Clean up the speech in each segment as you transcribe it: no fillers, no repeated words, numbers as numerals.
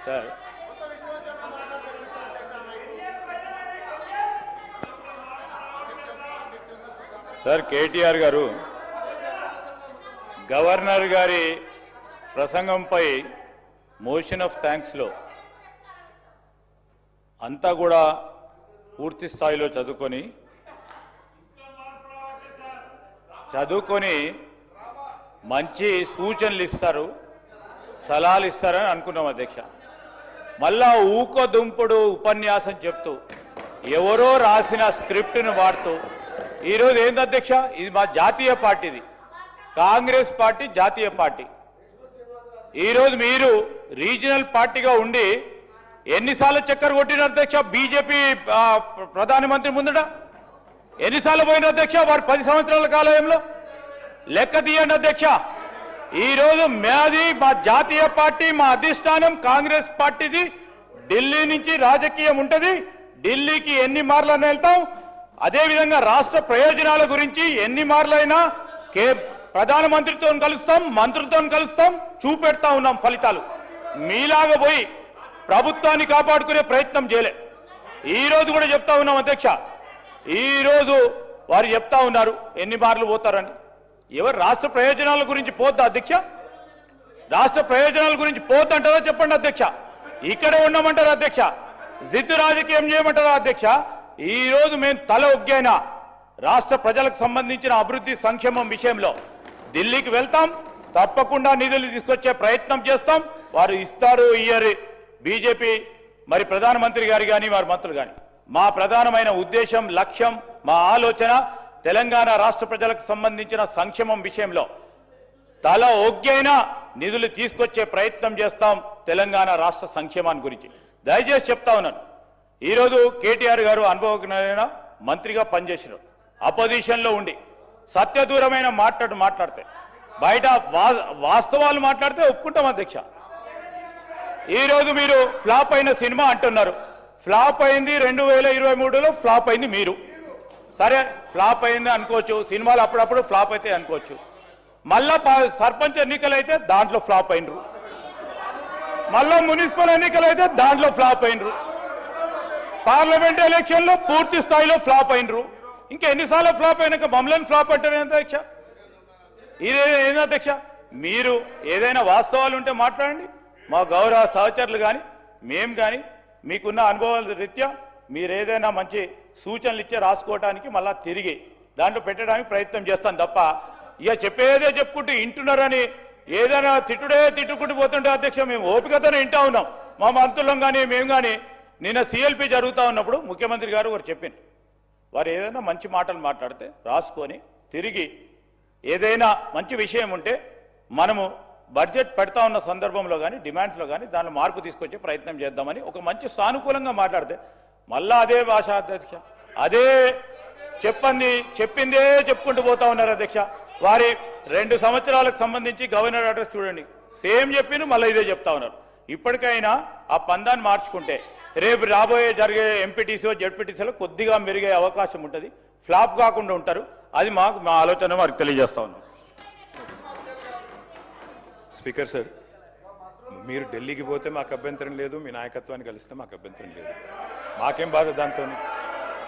Sir sir KTR గారు governor గారి ప్రసంగంపై motion of థ్యాంక్స్లో అంతా కూడా పూర్తి స్థాయిలో చదువుకొని మంచి సూచనలు ఇస్తారు, సలహాలు ఇస్తారని అనుకున్నాం అధ్యక్ష. మళ్ళా ఊకదుంపుడు ఉపన్యాసం చెప్తూ ఎవరో రాసిన స్క్రిప్ట్ను వాడుతూ ఈరోజు ఏంది అధ్యక్ష, ఇది మా జాతీయ పార్టీది, కాంగ్రెస్ పార్టీ జాతీయ పార్టీ. ఈరోజు మీరు రీజనల్ పార్టీగా ఉండి ఎన్నిసార్లు చక్కర్ కొట్టిన అధ్యక్ష బీజేపీ ప్రధానమంత్రి ముందట? ఎన్నిసార్లు పోయిన అధ్యక్ష వారు 10 సంవత్సరాల కాలంలో? లెక్క తీయండి అధ్యక్ష. ఈరోజు మాది మా జాతీయ పార్టీ, మా అధిష్టానం కాంగ్రెస్ పార్టీది. ఢిల్లీ నుంచి రాజకీయం ఉంటుంది, ఢిల్లీకి ఎన్ని మార్లైనా వెళ్తాం. అదేవిధంగా రాష్ట్ర ప్రయోజనాల గురించి ఎన్ని మార్లైనా ప్రధానమంత్రితో కలుస్తాం, మంత్రులతో కలుస్తాం, చూపెడతా ఉన్నాం ఫలితాలు. మీలాగా పోయి ప్రభుత్వాన్ని కాపాడుకునే ప్రయత్నం చేయలే. ఈరోజు కూడా చెప్తా ఉన్నాం అధ్యక్ష, ఈరోజు వారు చెప్తా ఉన్నారు ఎన్ని మార్లు పోతారని. ఎవరు రాష్ట్ర ప్రయోజనాల గురించి పోద్దా అధ్యక్ష? రాష్ట్ర ప్రయోజనాల గురించి పోద్దంటారా చెప్పండి అధ్యక్ష. ఇక్కడే ఉండమంటారా అధ్యక్ష? జిత్తు రాజకీయం చేయమంటారా అధ్యక్ష? ఈరోజు మేము తల ఒగ్గైనా రాష్ట్ర ప్రజలకు సంబంధించిన అభివృద్ధి సంక్షేమం విషయంలో ఢిల్లీకి వెళ్తాం, తప్పకుండా నిధులు తీసుకొచ్చే ప్రయత్నం చేస్తాం. వారు ఇస్తారు ఇయ్యరు, బీజేపీ మరి ప్రధానమంత్రి గారు కానీ వారి మంత్రులు కానీ. మా ప్రధానమైన ఉద్దేశం, లక్ష్యం, మా ఆలోచన తెలంగాణ రాష్ట్ర ప్రజలకు సంబంధించిన సంక్షేమం విషయంలో తల ఒగ్గైనా నిధులు తీసుకొచ్చే ప్రయత్నం చేస్తాం తెలంగాణ రాష్ట్ర సంక్షేమాన్ని గురించి. దయచేసి చెప్తా ఉన్నాను, ఈరోజు కేటీఆర్ గారు అనుభవజ్ఞులైన మంత్రిగా పనిచేసినారు. అపోజిషన్లో ఉండి సత్యదూరమైన మాట్లాడితే బయట వాస్తవాలు మాట్లాడితే ఒప్పుకుంటాం అధ్యక్ష. ఈరోజు మీరు ఫ్లాప్ అయిన సినిమా అంటున్నారు. ఫ్లాప్ అయింది 2023లో, ఫ్లాప్ అయింది మీరు. సరే ఫ్లాప్ అయింది అనుకోవచ్చు, సినిమాలు అప్పుడప్పుడు ఫ్లాప్ అయితే అనుకోవచ్చు. మళ్ళా సర్పంచ్ ఎన్నికలు అయితే దాంట్లో ఫ్లాప్ అయినరు, మళ్ళా మున్సిపల్ ఎన్నికలు అయితే దాంట్లో ఫ్లాప్ అయినరు, పార్లమెంట్ ఎలక్షన్లో పూర్తి స్థాయిలో ఫ్లాప్ అయినరు. ఇంకా ఎన్నిసార్లు ఫ్లాప్ అయినాక మమ్మల్ని ఫ్లాప్ అంటారు అధ్యక్ష? ఏంది అధ్యక్ష? మీరు ఏదైనా వాస్తవాలు ఉంటే మాట్లాడండి. మా గౌరవ సహచరులు కానీ మేము కానీ మీకున్న అనుభవాల రీత్యా మీరు ఏదైనా మంచి సూచనలు ఇచ్చే రాసుకోవడానికి మళ్ళా తిరిగి దాంట్లో పెట్టడానికి ప్రయత్నం చేస్తాం తప్ప ఇక చెప్పేదే చెప్పుకుంటూ ఇంటున్నారని ఏదైనా తిట్టుకుంటూ పోతుంటే అధ్యక్ష మేము ఓపికతోనే వింటా ఉన్నాం. మా మంత్రులం కానీ మేము కానీ నిన్న సిఎల్పి జరుగుతూ ఉన్నప్పుడు ముఖ్యమంత్రి గారు వారు చెప్పింది, వారు ఏదైనా మంచి మాటలు మాట్లాడితే రాసుకొని తిరిగి ఏదైనా మంచి విషయం ఉంటే మనము బడ్జెట్ పెడతా ఉన్న సందర్భంలో కానీ డిమాండ్స్లో కానీ దానిలో మార్పు తీసుకొచ్చే ప్రయత్నం చేద్దామని ఒక మంచి సానుకూలంగా మాట్లాడితే మళ్ళా అదే భాష అధ్యక్ష, అదే చెప్పిందే చెప్పుకుంటూ పోతా ఉన్నారు అధ్యక్ష. వారి 2 సంవత్సరాలకు సంబంధించి గవర్నర్ అడ్రస్ చూడండి, సేమ్ చెప్పిన మళ్ళీ ఇదే చెప్తా ఉన్నారు. ఇప్పటికైనా ఆ పందాన్ని మార్చుకుంటే రేపు రాబోయే జరిగే ఎంపీటీసీలో జెడ్పీటీసీలో కొద్దిగా మెరుగే అవకాశం ఉంటుంది, ఫ్లాప్ కాకుండా ఉంటారు. అది మా ఆలోచన వారికి తెలియజేస్తా ఉన్నాం. స్పీకర్ సార్, మీరు ఢిల్లీకి పోతే మాకు అభ్యంతరం లేదు, మీ నాయకత్వాన్ని కలిస్తే మాకు అభ్యంతరం లేదు, మాకేం బాధ దాంతో.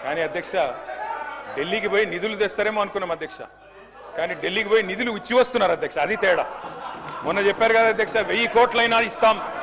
కానీ అధ్యక్ష ఢిల్లీకి పోయి నిధులు తెస్తారేమో అనుకున్నాం అధ్యక్ష, కానీ ఢిల్లీకి పోయి నిధులు ఇచ్చి వస్తున్నారు అధ్యక్ష, అది తేడా. మొన్న చెప్పారు కదా అధ్యక్ష 1000 కోట్లైనా ఇస్తాం,